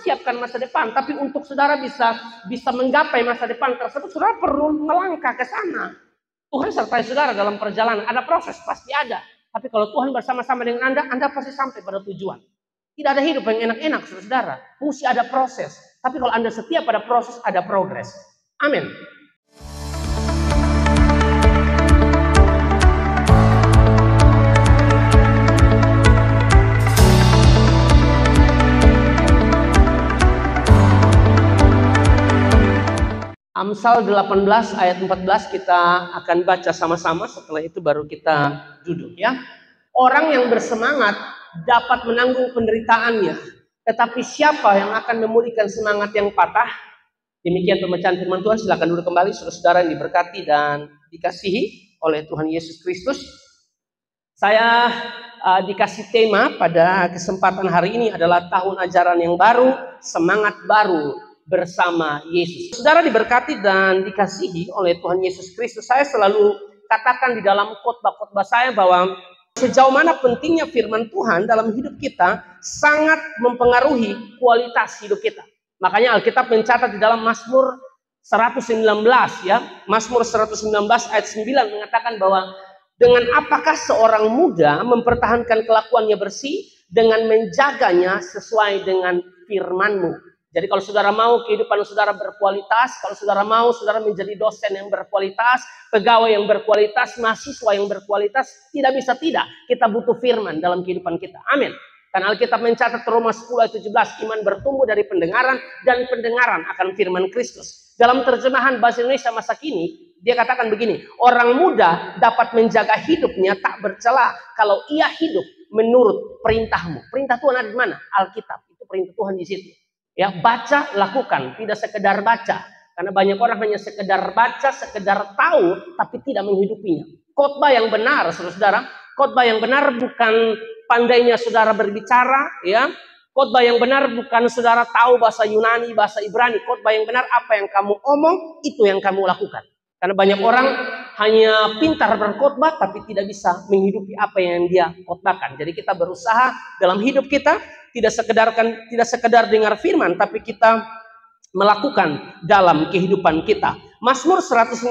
siapkan masa depan, tapi untuk saudara bisa menggapai masa depan tersebut, saudara perlu melangkah ke sana. Tuhan sertai saudara dalam perjalanan. Ada proses, pasti ada. Tapi kalau Tuhan bersama-sama dengan Anda pasti sampai pada tujuan. Tidak ada hidup yang enak-enak, saudara. Mesti ada proses. Tapi kalau Anda setia pada proses, ada progres. Amin. Amsal 18 ayat 14 kita akan baca sama-sama, setelah itu baru kita duduk ya. Orang yang bersemangat dapat menanggung penderitaannya, tetapi siapa yang akan memulihkan semangat yang patah? Demikian pembacaan firman Tuhan. Silakan duduk kembali saudara-saudara yang diberkati dan dikasihi oleh Tuhan Yesus Kristus. Saya dikasih tema pada kesempatan hari ini adalah tahun ajaran yang baru, semangat baru bersama Yesus. Saudara diberkati dan dikasihi oleh Tuhan Yesus Kristus. Saya selalu katakan di dalam khotbah-khotbah saya bahwa sejauh mana pentingnya firman Tuhan dalam hidup kita sangat mempengaruhi kualitas hidup kita. Makanya Alkitab mencatat di dalam Mazmur 119 ya, Mazmur 119 ayat 9 mengatakan bahwa dengan apakah seorang muda mempertahankan kelakuannya bersih dengan menjaganya sesuai dengan firman-Mu. Jadi kalau saudara mau kehidupan saudara berkualitas, kalau saudara mau saudara menjadi dosen yang berkualitas, pegawai yang berkualitas, mahasiswa yang berkualitas, tidak bisa tidak. Kita butuh firman dalam kehidupan kita. Amin. Karena Alkitab mencatat Roma 10 ayat 17, iman bertumbuh dari pendengaran dan pendengaran akan firman Kristus. Dalam terjemahan bahasa Indonesia masa kini, dia katakan begini, orang muda dapat menjaga hidupnya tak bercela kalau ia hidup menurut perintah-Mu. Perintah Tuhan ada di mana? Alkitab. Itu perintah Tuhan di situ. Ya, baca, lakukan, tidak sekedar baca. Karena banyak orang hanya sekedar baca, sekedar tahu, tapi tidak menghidupinya. Khotbah yang benar, saudara-saudara, khotbah yang benar bukan pandainya saudara berbicara, ya. Khotbah yang benar bukan saudara tahu bahasa Yunani, bahasa Ibrani. Khotbah yang benar apa yang kamu omong, itu yang kamu lakukan. Karena banyak orang hanya pintar berkhotbah tapi tidak bisa menghidupi apa yang dia khotbahkan. Jadi kita berusaha dalam hidup kita tidak sekedar dengar firman, tapi kita melakukan dalam kehidupan kita. Mazmur 119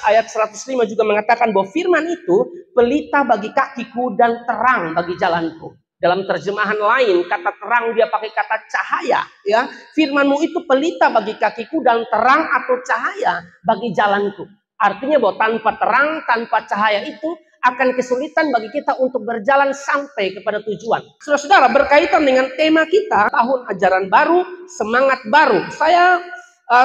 ayat 105 juga mengatakan bahwa firman itu pelita bagi kakiku dan terang bagi jalanku. Dalam terjemahan lain, kata terang dia pakai kata cahaya. Ya, firman-Mu itu pelita bagi kakiku dan terang atau cahaya bagi jalanku. Artinya bahwa tanpa terang, tanpa cahaya itu akan kesulitan bagi kita untuk berjalan sampai kepada tujuan. Saudara-saudara, berkaitan dengan tema kita, tahun ajaran baru, semangat baru. Saya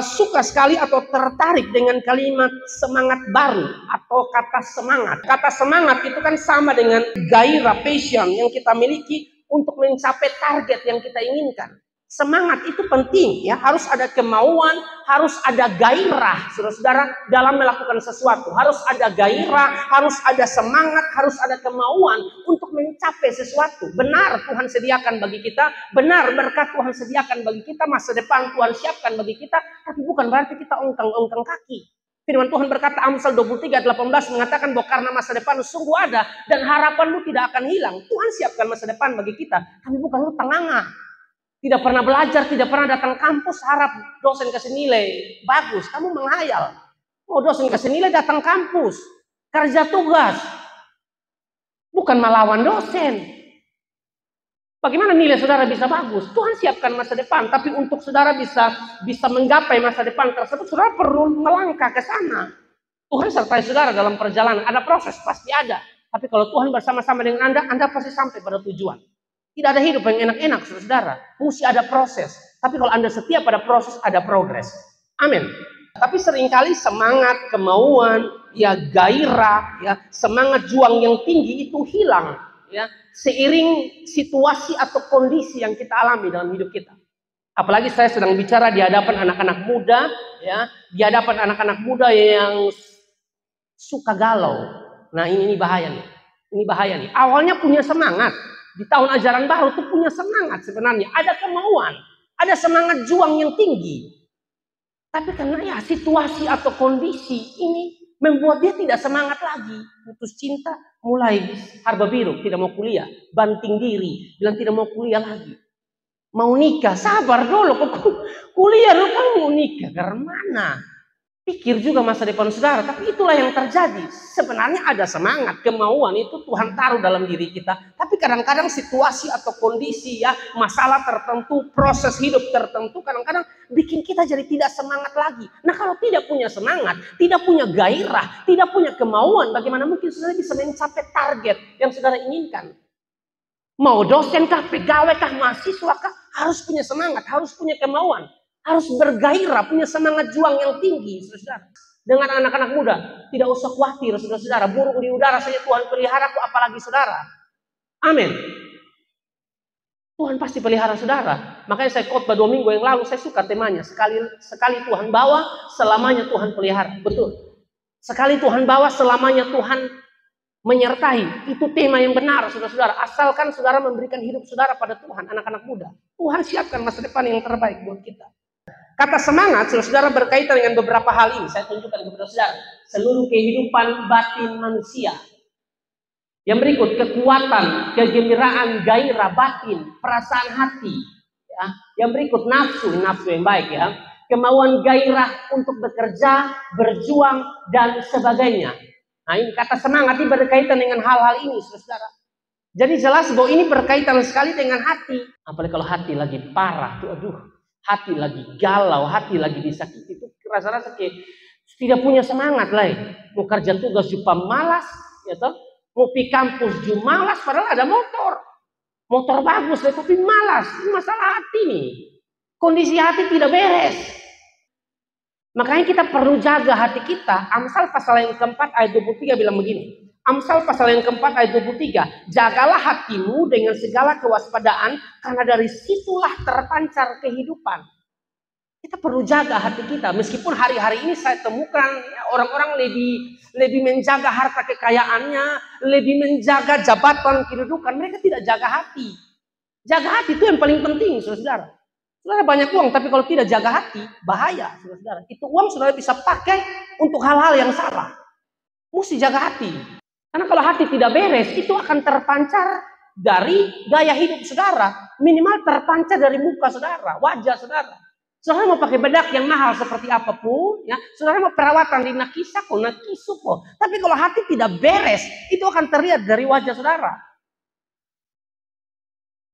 suka sekali atau tertarik dengan kalimat semangat baru atau kata semangat. Kata semangat itu kan sama dengan gairah, passion yang kita miliki untuk mencapai target yang kita inginkan. Semangat itu penting ya, harus ada kemauan, harus ada gairah saudara-saudara dalam melakukan sesuatu. Harus ada gairah, harus ada semangat, harus ada kemauan untuk mencapai sesuatu. Benar Tuhan sediakan bagi kita, benar berkat Tuhan sediakan bagi kita, masa depan Tuhan siapkan bagi kita, tapi bukan berarti kita ongkang-ongkang kaki. Firman Tuhan berkata Amsal 23:18 mengatakan bahwa karena masa depan sungguh ada dan harapanmu tidak akan hilang. Tuhan siapkan masa depan bagi kita, tapi bukan lu tengah-tengah. Tidak pernah belajar, tidak pernah datang kampus, harap dosen kasih nilai bagus. Kamu menghayal. Mau dosen kasih nilai datang kampus. Kerja tugas. Bukan melawan dosen. Bagaimana nilai saudara bisa bagus? Tuhan siapkan masa depan. Tapi untuk saudara bisa menggapai masa depan tersebut, saudara perlu melangkah ke sana. Tuhan sertai saudara dalam perjalanan. Ada proses, pasti ada. Tapi kalau Tuhan bersama-sama dengan Anda pasti sampai pada tujuan. Tidak ada hidup yang enak-enak, saudara. Mesti ada proses. Tapi kalau Anda setia pada proses, ada progres. Amin. Tapi seringkali semangat, kemauan, ya gairah, ya semangat juang yang tinggi itu hilang, ya seiring situasi atau kondisi yang kita alami dalam hidup kita. Apalagi saya sedang bicara di hadapan anak-anak muda, ya di hadapan anak-anak muda yang suka galau. Nah ini bahaya nih. Ini bahaya nih. Awalnya punya semangat. Di tahun ajaran baru itu punya semangat sebenarnya. Ada kemauan. Ada semangat juang yang tinggi. Tapi karena ya situasi atau kondisi ini membuat dia tidak semangat lagi. Putus cinta, mulai harba biru, tidak mau kuliah. Banting diri, bilang tidak mau kuliah lagi. Mau nikah, sabar dulu. Kuliah dulu kamu mau nikah. Karena mana? Pikir juga masa depan saudara. Tapi itulah yang terjadi. Sebenarnya ada semangat, kemauan itu Tuhan taruh dalam diri kita. Tapi kadang-kadang situasi atau kondisi ya, masalah tertentu, proses hidup tertentu, kadang-kadang bikin kita jadi tidak semangat lagi. Nah kalau tidak punya semangat, tidak punya gairah, tidak punya kemauan, bagaimana mungkin saudara bisa mencapai target yang saudara inginkan? Mau dosen kah, pegawai kah, mahasiswa kah, harus punya semangat, harus punya kemauan. Harus bergairah, punya semangat juang yang tinggi, saudara. Dengan anak-anak muda, tidak usah khawatir, saudara-saudara. Burung di udara saja Tuhan pelihara, apalagi saudara. Amin. Tuhan pasti pelihara saudara. Makanya saya khotbah 2 minggu yang lalu, saya suka temanya. Sekali Tuhan bawa, selamanya Tuhan pelihara. Betul. Sekali Tuhan bawa, selamanya Tuhan menyertai. Itu tema yang benar, saudara-saudara. Asalkan saudara memberikan hidup saudara pada Tuhan, anak-anak muda. Tuhan siapkan masa depan yang terbaik buat kita. Kata semangat, saudara, berkaitan dengan beberapa hal ini. Saya tunjukkan kepada saudara. Seluruh kehidupan batin manusia. Yang berikut, kekuatan, kegembiraan, gairah batin, perasaan hati. Ya. Yang berikut, nafsu yang baik ya. Kemauan gairah untuk bekerja, berjuang, dan sebagainya. Nah ini kata semangat ini berkaitan dengan hal-hal ini, saudara. Jadi jelas bahwa ini berkaitan sekali dengan hati. Apalagi kalau hati lagi parah, hati lagi galau, hati lagi disakiti, itu rasa-rasa kayak tidak punya semangat lah. Mau kerja tugas juga malas, ya toh? Mau pergi kampus juga malas, padahal ada motor bagus, tapi malas. Ini masalah hati nih. Kondisi hati tidak beres. Makanya kita perlu jaga hati kita. Amsal pasal yang keempat ayat 23 bilang begini. Amsal pasal yang keempat ayat 23. Jagalah hatimu dengan segala kewaspadaan, karena dari situlah terpancar kehidupan. Kita perlu jaga hati kita. Meskipun hari-hari ini saya temukan ya, orang-orang lebih menjaga harta kekayaannya, lebih menjaga jabatan kedudukan. Mereka tidak jaga hati. Jaga hati itu yang paling penting, saudara. Saudara banyak uang, tapi kalau tidak jaga hati, bahaya, saudara. Itu uang saudara bisa pakai untuk hal-hal yang salah. Mesti jaga hati. Karena kalau hati tidak beres, itu akan terpancar dari gaya hidup saudara. Minimal terpancar dari muka saudara, wajah saudara. Saudara mau pakai bedak yang mahal seperti apapun, ya. Saudara mau perawatan di nakisako, nakisuko. Tapi kalau hati tidak beres, itu akan terlihat dari wajah saudara.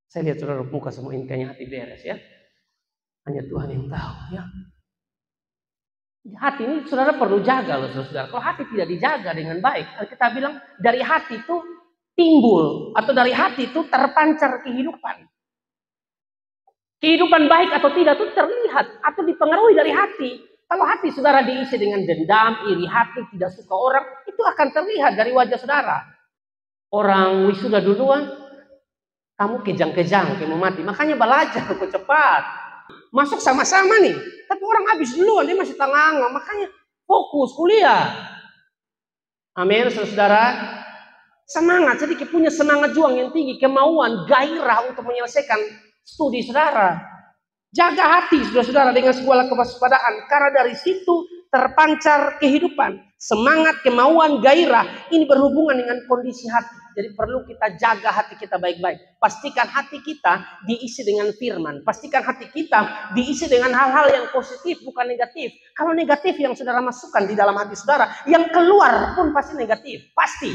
Saya lihat saudara muka semua ini kayaknya hati beres ya. Hanya Tuhan yang tahu ya. Hati ini saudara perlu jaga loh saudara. Kalau hati tidak dijaga dengan baik, kita bilang dari hati itu timbul atau dari hati itu terpancar kehidupan. Kehidupan baik atau tidak itu terlihat atau dipengaruhi dari hati. Kalau hati saudara diisi dengan dendam, iri hati, tidak suka orang, itu akan terlihat dari wajah saudara. Orang wisuda duluan, kamu kejang-kejang, kayak mau mati. Makanya belajar cepat. Masuk sama-sama nih. Tapi orang habis duluan, dia masih tengah. Makanya fokus kuliah. Amin, saudara. Semangat, jadi punya semangat juang yang tinggi. Kemauan, gairah untuk menyelesaikan studi saudara. Jaga hati saudara-saudara dengan segala kewaspadaan. Karena dari situ terpancar kehidupan. Semangat, kemauan, gairah. Ini berhubungan dengan kondisi hati. Jadi perlu kita jaga hati kita baik-baik. Pastikan hati kita diisi dengan firman. Pastikan hati kita diisi dengan hal-hal yang positif, bukan negatif. Kalau negatif yang saudara masukkan di dalam hati saudara, yang keluar pun pasti negatif. Pasti.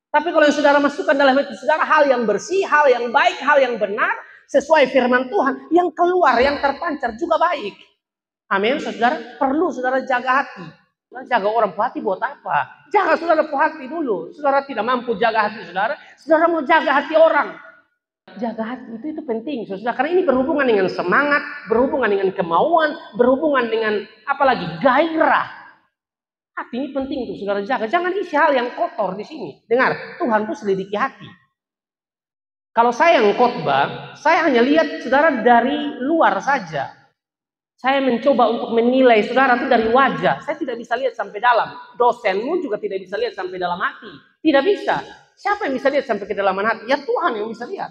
Tapi kalau yang saudara masukkan dalam hati saudara, hal yang bersih, hal yang baik, hal yang benar, sesuai firman Tuhan, yang keluar, yang terpancar juga baik. Amin, saudara. Perlu saudara jaga hati. Jaga orang puas hati buat apa? Jaga saudara puas hati dulu. Saudara tidak mampu jaga hati saudara. Saudara mau jaga hati orang. Jaga hati itu penting, saudara. Karena ini berhubungan dengan semangat, berhubungan dengan kemauan, berhubungan dengan apalagi gairah. Hati ini penting tuh saudara jaga. Jangan isi hal yang kotor di sini. Dengar, Tuhan tuh selidiki hati. Kalau saya yang khotbah, saya hanya lihat saudara dari luar saja. Saya mencoba untuk menilai saudara itu dari wajah. Saya tidak bisa lihat sampai dalam. Dosenmu juga tidak bisa lihat sampai dalam hati. Tidak bisa. Siapa yang bisa lihat sampai ke dalam hati? Ya Tuhan yang bisa lihat.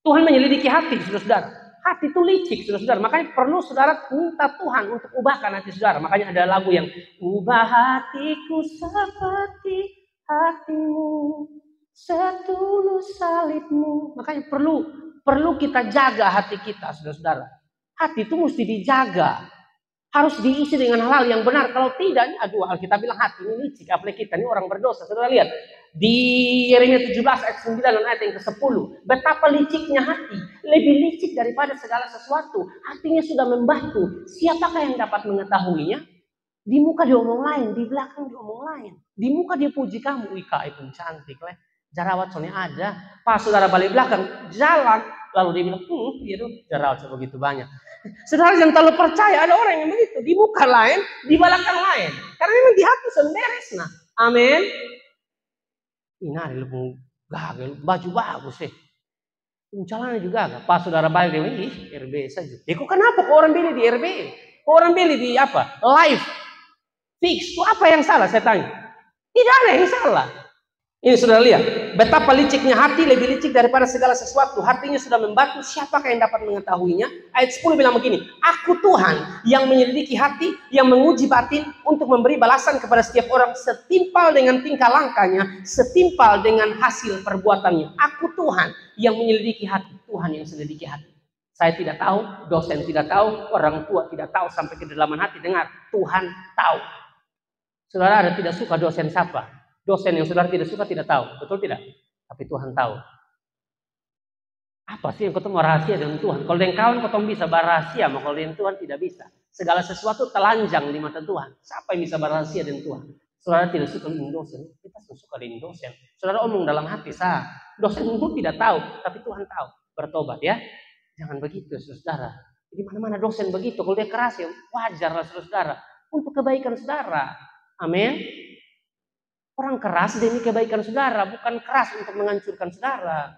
Tuhan menyelidiki hati, saudara. Hati itu licik, saudara. Makanya perlu saudara minta Tuhan untuk ubahkan hati saudara. Makanya ada lagu yang ubah hatiku seperti hatimu, setulus salibmu. Makanya perlu perlu kita jaga hati kita, saudara-saudara. Hati itu mesti dijaga. Harus diisi dengan hal-hal yang benar. Kalau tidak, aduh, Alkitab bilang hati ini licik. Apalagi kita ini orang berdosa. Saudara lihat. Di Yeremia 17 ayat 9 dan ayat yang ke-10. Betapa liciknya hati. Lebih licik daripada segala sesuatu. Hatinya sudah membatu. Siapakah yang dapat mengetahuinya? Di muka dia omong lain. Di belakang dia omong lain. Di muka dia puji kamu. Wih, Kak, itu cantik. Jerawat soalnya ada. Pas saudara balik belakang. Jalan. Lalu dia bilang, dia tuh jerawat begitu banyak. Saudara jangan terlalu percaya, ada orang yang begitu. Di muka lain, di belakang lain. Karena memang di hati senderes. Nah, amin. Ini ada lebih gagal, baju bagus sih. Jalannya juga agak. Pas saudara balik, dia bilang, RB saja. Kok kenapa kok orang beli di RB? Kok orang beli di apa? Live. Fix. Itu apa yang salah, saya tanya. Tidak ada yang salah. Ini sudah lihat, betapa liciknya hati, lebih licik daripada segala sesuatu. Hatinya sudah membatu, siapakah yang dapat mengetahuinya? Ayat 10 bilang begini, aku Tuhan yang menyelidiki hati, yang menguji batin untuk memberi balasan kepada setiap orang setimpal dengan tingkah langkahnya, setimpal dengan hasil perbuatannya. Aku Tuhan yang menyelidiki hati, Tuhan yang selidiki hati. Saya tidak tahu, dosen tidak tahu, orang tua tidak tahu, sampai ke kedalaman hati. Dengar, Tuhan tahu. Saudara ada tidak suka dosen siapa? Dosen yang saudara tidak suka tidak tahu, betul tidak? Tapi Tuhan tahu. Apa sih yang ketemu rahasia dengan Tuhan? Kalau dengan kawan ketemu bisa berahasia, maka kalau dengan Tuhan tidak bisa. Segala sesuatu telanjang di mata Tuhan. Siapa yang bisa berahasia dengan Tuhan? Saudara tidak suka dengan dosen, kita suka dengan dosen. Saudara omong dalam hati, dosen pun tidak tahu, tapi Tuhan tahu. Bertobat ya, jangan begitu, saudara. Di mana-mana dosen begitu, kalau dia keras ya wajarlah, saudara. Untuk kebaikan saudara, amin. Orang keras demi kebaikan saudara, bukan keras untuk menghancurkan saudara.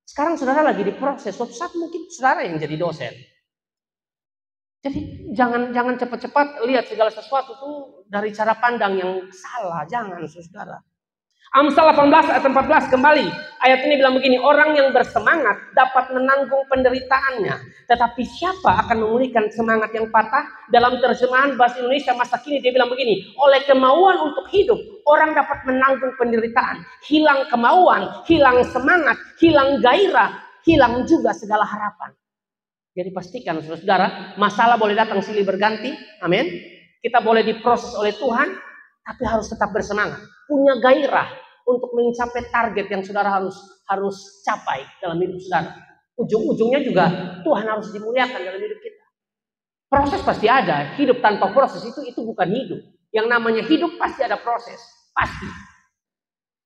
Sekarang saudara lagi diproses, suatu saat mungkin saudara yang jadi dosen. Jadi jangan cepat-cepat lihat segala sesuatu itu dari cara pandang yang salah, jangan saudara. Amsal 18 ayat 14 kembali. Ayat ini bilang begini, orang yang bersemangat dapat menanggung penderitaannya. Tetapi siapa akan memulihkan semangat yang patah? Dalam terjemahan bahasa Indonesia masa kini dia bilang begini, oleh kemauan untuk hidup, orang dapat menanggung penderitaan. Hilang kemauan, hilang semangat, hilang gairah, hilang juga segala harapan. Jadi pastikan saudara, masalah boleh datang silih berganti, amin. Kita boleh diproses oleh Tuhan, tapi harus tetap bersemangat. Punya gairah untuk mencapai target yang saudara harus capai dalam hidup saudara. Ujung-ujungnya juga Tuhan harus dimuliakan dalam hidup kita. Proses pasti ada. Hidup tanpa proses itu bukan hidup. Yang namanya hidup pasti ada proses. Pasti.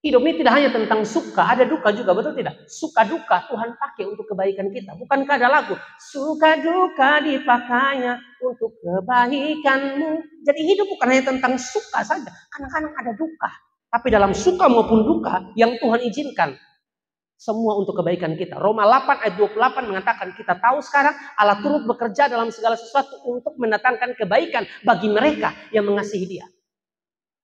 Hidup ini tidak hanya tentang suka, ada duka juga, betul tidak? Suka duka Tuhan pakai untuk kebaikan kita. Bukankah ada lagu? Suka duka dipakainya untuk kebaikanmu. Jadi hidup bukan hanya tentang suka saja. Kadang-kadang ada duka. Tapi dalam suka maupun duka yang Tuhan izinkan, semua untuk kebaikan kita. Roma 8 ayat 28 mengatakan kita tahu sekarang Allah turut bekerja dalam segala sesuatu untuk mendatangkan kebaikan bagi mereka yang mengasihi Dia.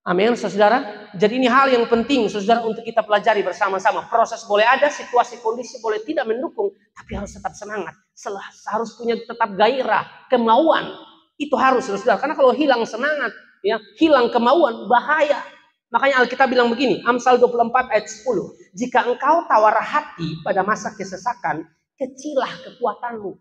Amin, saudara. Jadi ini hal yang penting, saudara, untuk kita pelajari bersama-sama. Proses boleh ada, situasi kondisi boleh tidak mendukung, tapi harus tetap semangat. Harus punya tetap gairah, kemauan. Itu harus, saudara. Karena kalau hilang semangat, ya, hilang kemauan, bahaya. Makanya Alkitab bilang begini, Amsal 24 ayat 10. Jika engkau tawar hati pada masa kesesakan, kecilah kekuatanmu.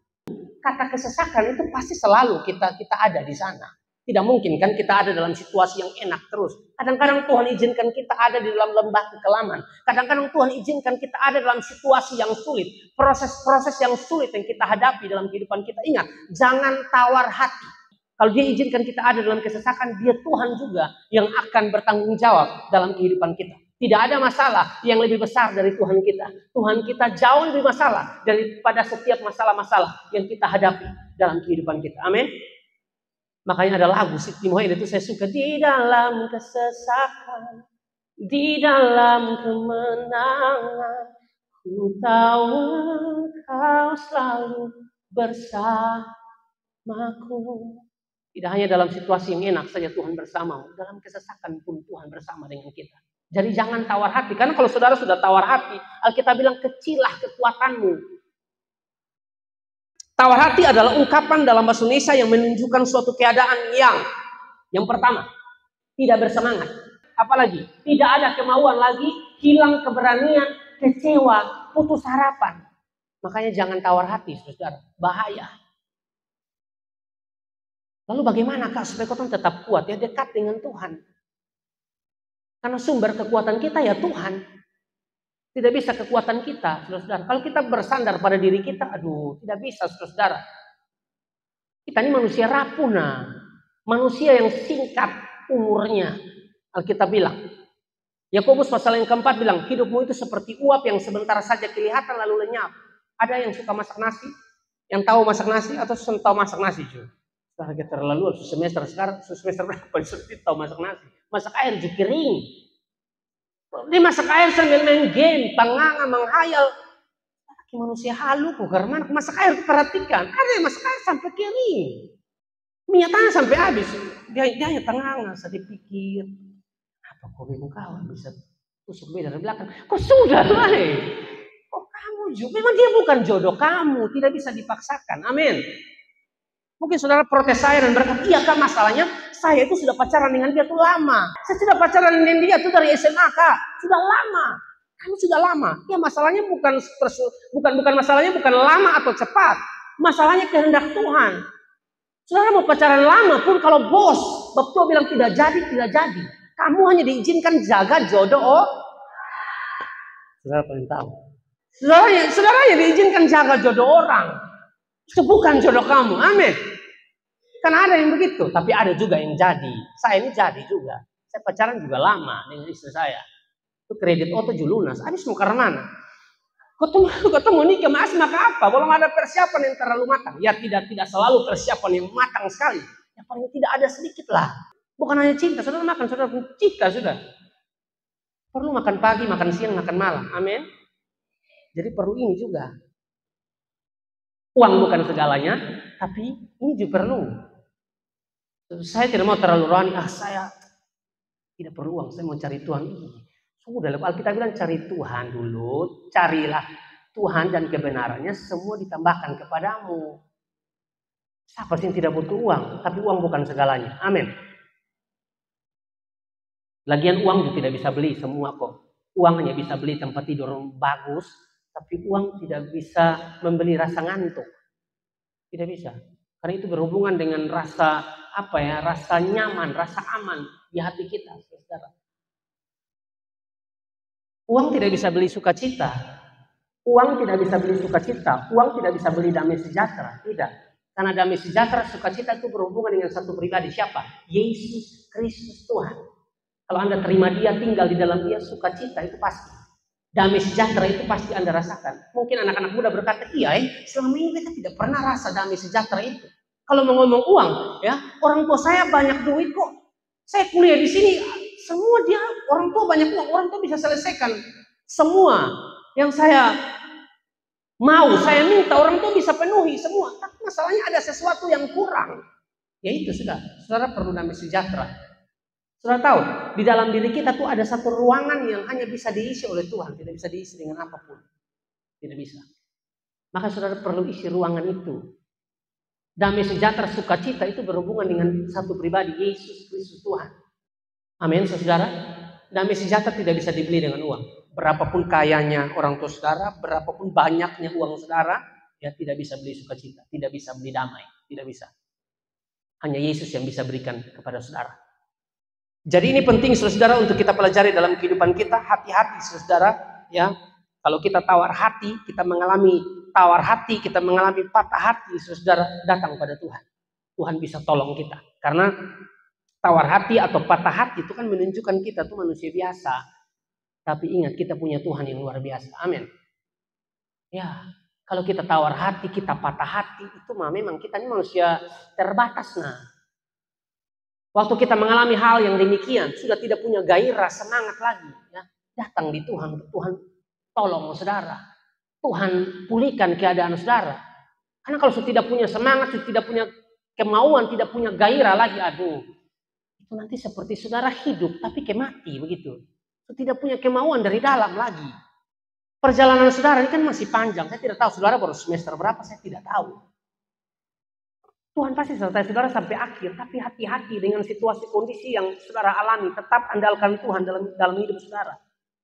Kata kesesakan itu pasti selalu kita ada di sana. Tidak mungkin kan kita ada dalam situasi yang enak terus. Kadang-kadang Tuhan izinkan kita ada di dalam lembah kekelaman. Kadang-kadang Tuhan izinkan kita ada dalam situasi yang sulit. Proses-proses yang sulit yang kita hadapi dalam kehidupan kita. Ingat, jangan tawar hati. Kalau Dia izinkan kita ada dalam kesesakan, Dia Tuhan juga yang akan bertanggung jawab dalam kehidupan kita. Tidak ada masalah yang lebih besar dari Tuhan kita. Tuhan kita jauh lebih masalah daripada setiap masalah-masalah yang kita hadapi dalam kehidupan kita. Amin. Makanya ada lagu Siti Muhammad itu saya suka. Di dalam kesesakan, di dalam kemenangan, ku tahu Engkau selalu bersamaku. Tidak hanya dalam situasi yang enak saja Tuhan bersamamu, dalam kesesakan pun Tuhan bersama dengan kita. Jadi jangan tawar hati, karena kalau saudara sudah tawar hati, Alkitab bilang kecilah kekuatanmu. Tawar hati adalah ungkapan dalam bahasa Indonesia yang menunjukkan suatu keadaan yang pertama, tidak bersemangat. Apalagi, tidak ada kemauan lagi, hilang keberanian, kecewa, putus harapan. Makanya jangan tawar hati, saudara. Bahaya. Lalu bagaimana Kak supaya kau tetap kuat? Ya dekat dengan Tuhan. Karena sumber kekuatan kita ya Tuhan. Tidak bisa kekuatan kita, saudara. Kalau kita bersandar pada diri kita, aduh, tidak bisa, saudara. Kita ini manusia rapuna, manusia yang singkat umurnya. Alkitab bilang. Yakobus pasal yang keempat bilang, hidupmu itu seperti uap yang sebentar saja kelihatan lalu lenyap. Ada yang suka masak nasi, yang tahu masak nasi atau tahu masak nasi juga. Setelah kita terlalu semester sekarang, semester berapa sudah tahu masak nasi, masak air juga kering. Dia masak air sambil main game, panganga, menghayal. Manusia halu kok, karena masak air perhatikan. Ada yang masak air sampai kering. Minyaknya sampai habis. Dia hanya tenganga, sedih pikir. Apa kau bingung kawan bisa tusuk beda dari belakang? Kok sudah lah. Kok kamu juga? Memang dia bukan jodoh kamu. Tidak bisa dipaksakan. Amin. Mungkin saudara protes saya dan berkata, iya Kak, masalahnya saya itu sudah pacaran dengan dia tuh lama. Saya sudah pacaran dengan dia tuh dari SMA Kak. Sudah lama. Kamu sudah lama. Ya masalahnya bukan masalahnya bukan lama atau cepat. Masalahnya kehendak Tuhan. Saudara mau pacaran lama pun kalau bos, Bapak bilang tidak jadi, tidak jadi. Kamu hanya diizinkan jaga jodoh. Oh. Saudara paling tahu. Saudaranya diizinkan jaga jodoh orang. Itu bukan jodoh kamu. Amin. Karena ada yang begitu, tapi ada juga yang jadi. Saya ini jadi juga. Saya pacaran juga lama dengan istri saya. Itu kredit auto lunas. Habis mau karena mana? Ketemu nikah mas maka apa? Belum ada persiapan yang terlalu matang. Ya tidak selalu persiapan yang matang sekali. Yang paling tidak ada sedikit lah. Bukan hanya cinta, saudara makan, saudara pun cinta sudah. Perlu makan pagi, makan siang, makan malam. Amin. Jadi perlu ini juga. Uang bukan segalanya, tapi ini juga perlu. Saya tidak mau terlalu rohani. Saya tidak perlu uang, saya mau cari Tuhan. Sudah, Alkitab bilang cari Tuhan dulu. Carilah Tuhan dan kebenarannya, semua ditambahkan kepadamu. Siapa sih yang tidak butuh uang? Tapi uang bukan segalanya. Amin. Lagian uang juga tidak bisa beli semua kok. Uang hanya bisa beli tempat tidur bagus, tapi uang tidak bisa membeli rasa ngantuk. Tidak bisa. Karena itu berhubungan dengan rasa rasa nyaman, rasa aman di hati kita, saudara. Uang tidak bisa beli sukacita. Uang tidak bisa beli sukacita. Uang tidak bisa beli damai sejahtera. Tidak. Karena damai sejahtera, sukacita itu berhubungan dengan satu pribadi. Siapa? Yesus Kristus Tuhan. Kalau Anda terima dia, tinggal di dalam dia, sukacita itu pasti. Damai sejahtera itu pasti Anda rasakan. Mungkin anak-anak muda berkata, iya selama ini kita tidak pernah rasa damai sejahtera itu. Kalau mau ngomong uang, ya orang tua saya banyak duit kok. Saya kuliah di sini, semua dia orang tua banyak uang, orang tua bisa selesaikan semua yang saya mau, saya minta orang tua bisa penuhi semua. Tapi masalahnya ada sesuatu yang kurang. Yaitu saudara perlu damai sejahtera. Saudara tahu, di dalam diri kita tuh ada satu ruangan yang hanya bisa diisi oleh Tuhan, tidak bisa diisi dengan apapun. Tidak bisa. Maka saudara perlu isi ruangan itu. Damai sejahtera, sukacita itu berhubungan dengan satu pribadi, Yesus Kristus Tuhan. Amin, saudara. Damai sejahtera tidak bisa dibeli dengan uang. Berapapun kayanya orang tua saudara, berapapun banyaknya uang saudara, ya tidak bisa beli sukacita, tidak bisa beli damai, tidak bisa. Hanya Yesus yang bisa berikan kepada saudara. Jadi ini penting saudara untuk kita pelajari dalam kehidupan kita. Hati-hati saudara, ya. Kalau kita tawar hati, kita mengalami tawar hati, kita mengalami patah hati, saudara, datang pada Tuhan. Tuhan bisa tolong kita. Karena tawar hati atau patah hati itu kan menunjukkan kita tuh manusia biasa. Tapi ingat, kita punya Tuhan yang luar biasa. Amin. Ya, kalau kita tawar hati, kita patah hati, itu memang kita ini manusia terbatas. Waktu kita mengalami hal yang demikian, sudah tidak punya gairah, semangat lagi. Ya, datang di Tuhan, Tuhan tolong saudara. Tuhan pulihkan keadaan saudara. Karena kalau sudah tidak punya semangat, sudah tidak punya kemauan, tidak punya gairah lagi, aduh. Itu nanti seperti saudara hidup, tapi mati begitu. Sudah tidak punya kemauan dari dalam lagi. Perjalanan saudara ini kan masih panjang. Saya tidak tahu saudara baru semester berapa, saya tidak tahu. Tuhan pasti sertai saudara sampai akhir, tapi hati-hati dengan situasi kondisi yang saudara alami. Tetap andalkan Tuhan dalam hidup saudara.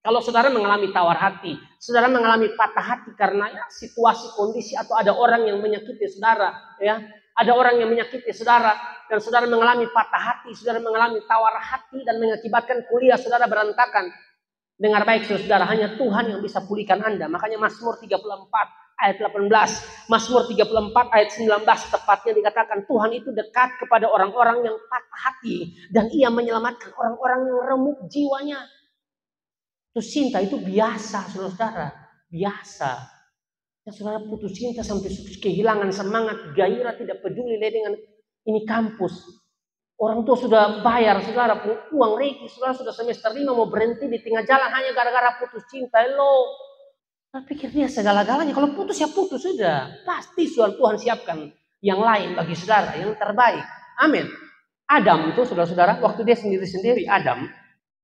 Kalau saudara mengalami tawar hati, saudara mengalami patah hati karena ya, situasi, kondisi, atau ada orang yang menyakiti saudara, ya, ada orang yang menyakiti saudara, dan saudara mengalami patah hati, saudara mengalami tawar hati, dan mengakibatkan kuliah saudara berantakan. Dengar baik saudara, hanya Tuhan yang bisa pulihkan Anda. Makanya Mazmur 34 ayat 18, Mazmur 34 ayat 19 tepatnya dikatakan Tuhan itu dekat kepada orang-orang yang patah hati, dan Ia menyelamatkan orang-orang yang remuk jiwanya. Putus cinta itu biasa, saudara, biasa. Ya, saudara putus cinta sampai kehilangan semangat, gairah, tidak peduli dengan ini kampus. Orang tua sudah bayar, saudara, uang reki, saudara sudah semester 5 mau berhenti di tengah jalan hanya gara-gara putus cinta. Lo, saya pikir dia segala-galanya. Kalau putus ya putus sudah. Pasti Tuhan siapkan yang lain bagi saudara, yang terbaik. Amin. Adam itu, saudara-saudara, waktu dia sendiri-sendiri, Adam,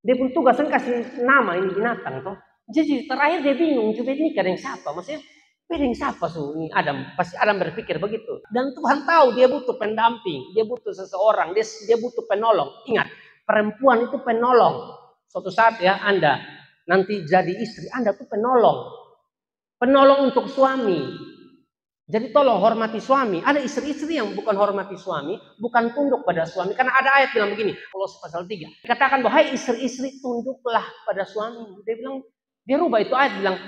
dia pun tugas kan kasih nama ini binatang toh. Jadi terakhir dia bingung, coba ini kadang siapa? Maksudnya, kadang siapa ini Adam? Pasti Adam berpikir begitu. Dan Tuhan tahu dia butuh pendamping, dia butuh seseorang, dia butuh penolong. Ingat, perempuan itu penolong. Suatu saat ya Anda nanti jadi istri, Anda tuh penolong. Penolong untuk suami. Jadi tolong hormati suami. Ada istri-istri yang bukan hormati suami, bukan tunduk pada suami. Karena ada ayat bilang begini, Kolose pasal 3. Katakan bahwa hai istri-istri tunduklah pada suami. Dia bilang, dia rubah itu ayat bilang,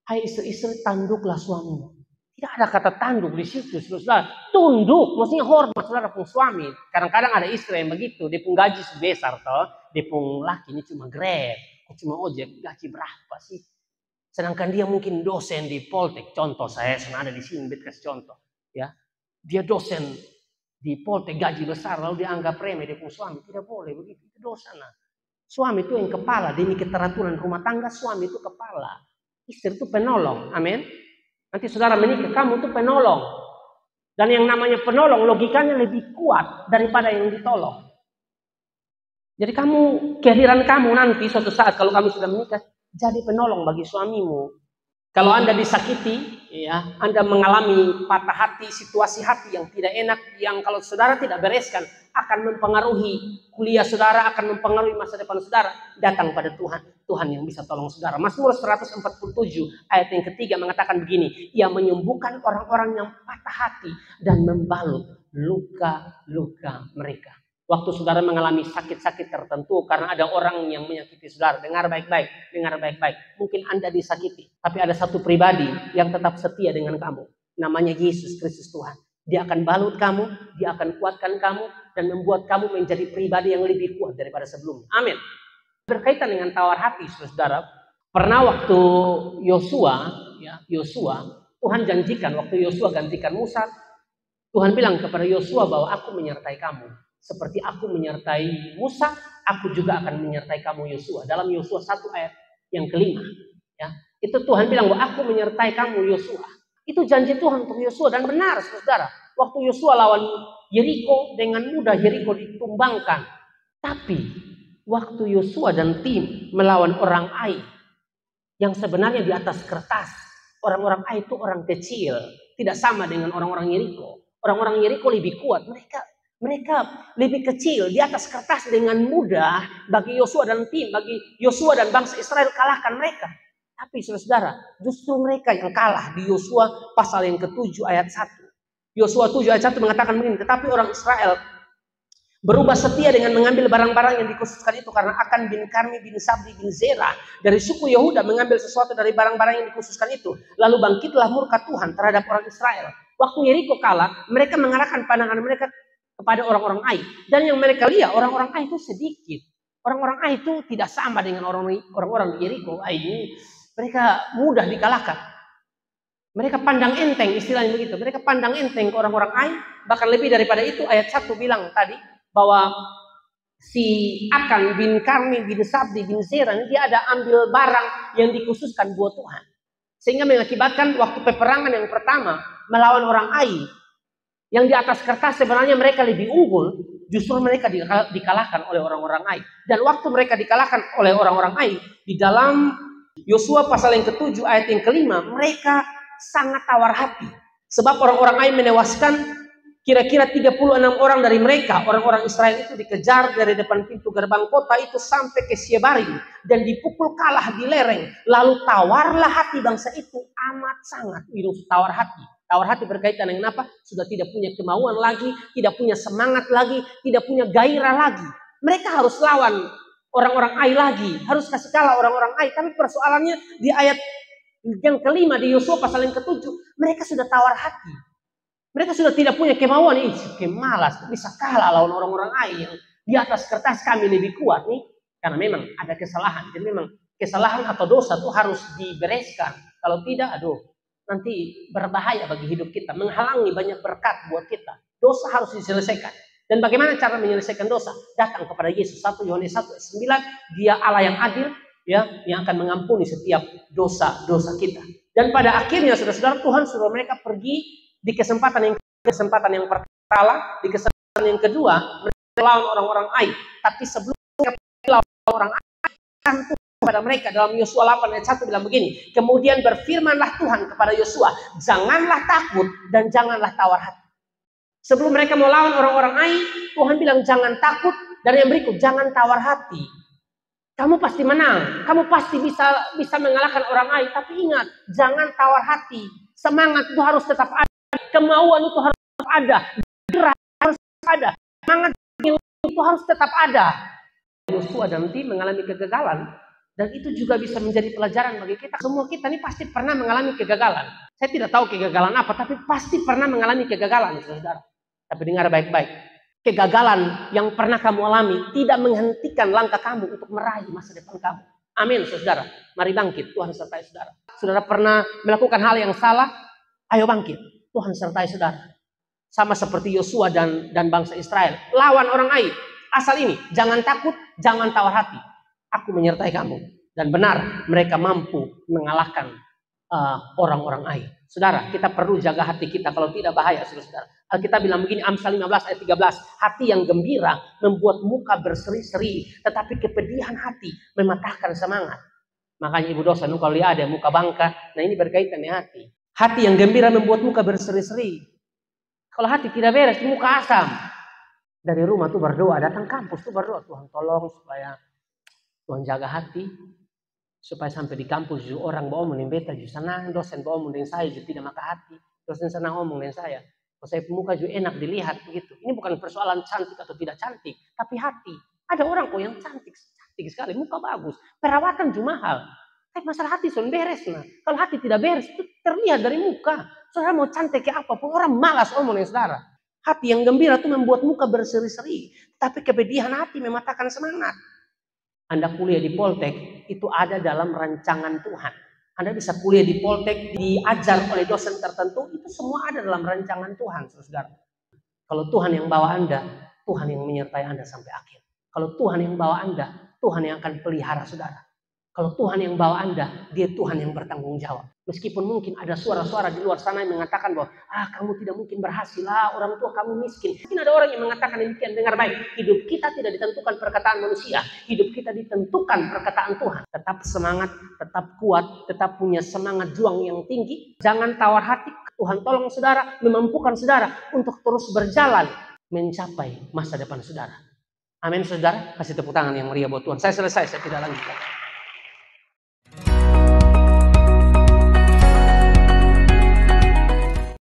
hai istri-istri tunduklah suamimu. Tidak ada kata tunduk di situ, saudara. Tunduk, maksudnya hormat saudara pun suami. Kadang-kadang ada istri yang begitu, dia pun gaji sebesar toh, dia pun laki ini cuma Grab, cuma ojek, gaji berapa sih? Sedangkan dia mungkin dosen di Poltek, contoh saya ada di sini, kasih contoh, ya, dia dosen di Poltek gaji besar, lalu dianggap remeh dia punya suami, tidak boleh begitu, itu dosa nah. Suami itu yang kepala, demi keteraturan rumah tangga suami itu kepala, istri itu penolong, amin. Nanti saudara menikah, kamu itu penolong, dan yang namanya penolong logikanya lebih kuat daripada yang ditolong. Jadi kehadiran kamu nanti suatu saat kalau kamu sudah menikah, jadi penolong bagi suamimu. Kalau Anda disakiti, ya, Anda mengalami patah hati, situasi hati yang tidak enak, yang kalau saudara tidak bereskan, akan mempengaruhi kuliah saudara, akan mempengaruhi masa depan saudara, datang pada Tuhan. Tuhan yang bisa tolong saudara. Mazmur 147 ayat yang ketiga mengatakan begini, Ia menyembuhkan orang-orang yang patah hati dan membalut luka-luka mereka. Waktu saudara mengalami sakit-sakit tertentu karena ada orang yang menyakiti saudara. Dengar baik-baik, dengar baik-baik. Mungkin Anda disakiti, tapi ada satu pribadi yang tetap setia dengan kamu. Namanya Yesus Kristus Tuhan. Dia akan balut kamu, dia akan kuatkan kamu, dan membuat kamu menjadi pribadi yang lebih kuat daripada sebelumnya. Amin. Berkaitan dengan tawar hati, saudara, pernah waktu Yosua, Tuhan janjikan, waktu Yosua gantikan Musa, Tuhan bilang kepada Yosua bahwa aku menyertai kamu. Seperti aku menyertai Musa, aku juga akan menyertai kamu Yosua. Dalam Yosua 1 ayat yang kelima, ya, itu Tuhan bilang bahwa aku menyertai kamu Yosua. Itu janji Tuhan untuk Yosua dan benar, saudara. Waktu Yosua lawan Yeriko, dengan mudah Yeriko ditumbangkan. Tapi waktu Yosua dan tim melawan orang Ai, yang sebenarnya di atas kertas, orang-orang Ai itu orang kecil, tidak sama dengan orang-orang Yeriko. Orang-orang Yeriko lebih kuat, mereka lebih kecil, di atas kertas dengan mudah bagi Yosua dan tim, bagi Yosua dan bangsa Israel kalahkan mereka. Tapi saudara, justru mereka yang kalah di Yosua pasal yang ke-7 ayat 1. Yosua 7 ayat 1 mengatakan begini, tetapi orang Israel berubah setia dengan mengambil barang-barang yang dikhususkan itu, karena Akan bin Karmi bin Sabdi bin Zerah dari suku Yehuda mengambil sesuatu dari barang-barang yang dikhususkan itu. Lalu bangkitlah murka Tuhan terhadap orang Israel. Waktu Yeriko kalah, mereka mengarahkan pandangan mereka kepada orang-orang Ai. Dan yang mereka lihat, orang-orang Ai itu sedikit. Orang-orang Ai itu tidak sama dengan orang-orang di Yeriko. Ai ini mereka mudah dikalahkan. Mereka pandang enteng, istilahnya begitu. Mereka pandang enteng ke orang-orang Ai. Bahkan lebih daripada itu, ayat 1 bilang tadi, bahwa si Akan bin Karmi bin Sabdi bin Zerah, dia ada ambil barang yang dikhususkan buat Tuhan. Sehingga mengakibatkan waktu peperangan yang pertama melawan orang Ai, yang di atas kertas sebenarnya mereka lebih unggul, justru mereka dikalahkan oleh orang-orang Ai. Dan waktu mereka dikalahkan oleh orang-orang Ai, di dalam Yosua pasal yang ke-7 ayat yang ke-5, mereka sangat tawar hati. Sebab orang-orang Ai menewaskan Kira-kira 36 orang dari mereka, orang-orang Israel itu dikejar dari depan pintu gerbang kota itu sampai ke Syebarim dan dipukul kalah di lereng. Lalu tawarlah hati bangsa itu amat sangat. Tawar hati. Tawar hati berkaitan dengan apa? Sudah tidak punya kemauan lagi, tidak punya semangat lagi, tidak punya gairah lagi. Mereka harus lawan orang-orang Ai lagi, harus kasih kalah orang-orang Ai. Tapi persoalannya di ayat yang kelima di Yosua pasal yang ke-7, mereka sudah tawar hati. Mereka sudah tidak punya kemauan ini, malas, bisa kalah lawan orang-orang Ai yang di atas kertas kami lebih kuat nih, karena memang ada kesalahan. Jadi memang kesalahan atau dosa itu harus dibereskan. Kalau tidak, nanti berbahaya bagi hidup kita, menghalangi banyak berkat buat kita. Dosa harus diselesaikan. Dan bagaimana cara menyelesaikan dosa? Datang kepada Yesus. 1 Yohanes 1:9, Dia Allah yang adil, ya, yang akan mengampuni setiap dosa-dosa kita. Dan pada akhirnya, saudara-saudara, Tuhan suruh mereka pergi di kesempatan yang pertama, di kesempatan yang kedua, mereka melawan orang-orang Ai. Tapi sebelum mereka melawan orang Ai, Tuhan kepada mereka dalam Yosua 8 ayat 1 bilang begini, kemudian berfirmanlah Tuhan kepada Yosua, janganlah takut dan janganlah tawar hati. Sebelum mereka melawan orang-orang Ai, Tuhan bilang jangan takut, dan yang berikut jangan tawar hati. Kamu pasti menang, kamu pasti bisa mengalahkan orang Ai, tapi ingat, jangan tawar hati. Semangat itu harus tetap ada. Kemauan itu harus ada, gerak harus ada, semangat itu harus tetap ada. Yosua nanti mengalami kegagalan, dan itu juga bisa menjadi pelajaran bagi kita. Semua kita ini pasti pernah mengalami kegagalan. Saya tidak tahu kegagalan apa, tapi pasti pernah mengalami kegagalan, saudara. Tapi dengar baik-baik, kegagalan yang pernah kamu alami tidak menghentikan langkah kamu untuk meraih masa depan kamu. Amin, saudara. Mari bangkit, Tuhan sertai saudara. Saudara pernah melakukan hal yang salah, ayo bangkit. Tuhan sertai saudara. Sama seperti Yosua dan bangsa Israel. Lawan orang Ai. Asal ini, jangan takut, jangan tawar hati. Aku menyertai kamu. Dan benar, mereka mampu mengalahkan orang-orang Ai. Saudara, kita perlu jaga hati kita. Kalau tidak bahaya, saudara. Alkitab bilang begini, Amsal 15 ayat 13. Hati yang gembira membuat muka berseri-seri. Tetapi kepedihan hati mematahkan semangat. Makanya ibu dosa, kalau lihat ada muka bangka. Nah ini berkaitan dengan hati. Hati yang gembira membuat muka berseri-seri. Kalau hati tidak beres, muka asam. Dari rumah tuh berdoa, datang kampus tuh berdoa. Tuhan tolong supaya Tuhan jaga hati. Supaya sampai di kampus juga orang bawa omong beta juga senang. Dosen bawa omong dengan saya juga tidak maka hati. Dosen senang omong dengan saya. Kalau saya muka juga enak dilihat begitu. Ini bukan persoalan cantik atau tidak cantik. Tapi hati. Ada orang kok yang cantik sekali. Muka bagus. Perawatan juga mahal. Tapi masalah hati sudah beres. Nah. Kalau hati tidak beres, itu terlihat dari muka. Saudara mau cantik kayak apapun, orang malas omongin saudara. Hati yang gembira itu membuat muka berseri-seri. Tapi kepedihan hati mematahkan semangat. Anda kuliah di Poltek, itu ada dalam rancangan Tuhan. Anda bisa kuliah di Poltek, diajar oleh dosen tertentu, itu semua ada dalam rancangan Tuhan, saudara. Kalau Tuhan yang bawa Anda, Tuhan yang menyertai Anda sampai akhir. Kalau Tuhan yang bawa Anda, Tuhan yang akan pelihara saudara. Kalau Tuhan yang bawa Anda, Dia Tuhan yang bertanggung jawab. Meskipun mungkin ada suara-suara di luar sana yang mengatakan bahwa kamu tidak mungkin berhasil, orang tua kamu miskin. Mungkin ada orang yang mengatakan demikian. Dengar baik, hidup kita tidak ditentukan perkataan manusia. Hidup kita ditentukan perkataan Tuhan. Tetap semangat, tetap kuat, tetap punya semangat juang yang tinggi. Jangan tawar hati. Tuhan tolong saudara, memampukan saudara untuk terus berjalan mencapai masa depan saudara. Amin saudara. Kasih tepuk tangan yang meriah buat Tuhan. Saya selesai, saya tidak lanjutkan.